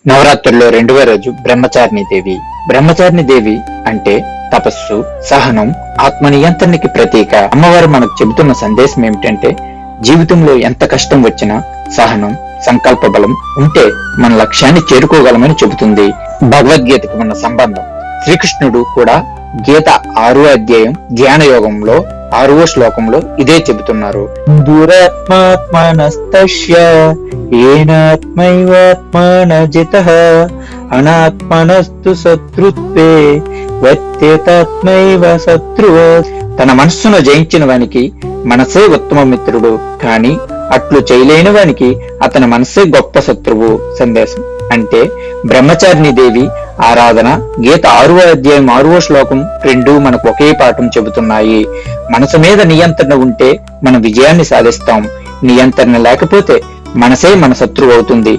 నవరాత్రుల్లో రెండవ రోజు బ్రహ్మచారిణి దేవి. బ్రహ్మచారిణి దేవి అంటే తపస్సు, సహనం, ఆత్మ నియంత్రణకి ప్రతీక. అమ్మవారు మనకు చెబుతున్న సందేశం ఏమిటంటే, జీవితంలో ఎంత కష్టం వచ్చినా సహనం, సంకల్ప బలం ఉంటే మన లక్ష్యాన్ని చేరుకోగలమని చెబుతుంది. భగవద్గీతకు ఉన్న సంబంధం. శ్రీకృష్ణుడు కూడా గీత 6వ అధ్యాయం ధ్యాన యోగంలో 6వ శ్లోకంలో ఇదే చెబుతున్నారు. దురాత్మాత్మనస్తస్య ఏనాత్మైవాత్మన జితః అనాత్మనస్తు శత్రుత్వే వత్యేతాత్మైవ శత్రువ. తన మనస్సును జయించిన వానికి మనసే ఉత్తమ మిత్రుడు, కాని అట్లు చేయలేని వానికి అతని మనసే గొప్ప శత్రువు. సందేశం అంటే బ్రహ్మచారిణి దేవి ఆరాధన గీత 6వ అధ్యాయం 6వ శ్లోకం రెండూ మనకు ఒకే పాఠం చెబుతున్నాయి. మనసు మీద నియంత్రణ ఉంటే మనం విజయాన్ని సాధిస్తాం. నియంత్రణ లేకపోతే మనసే మన శత్రువు అవుతుంది.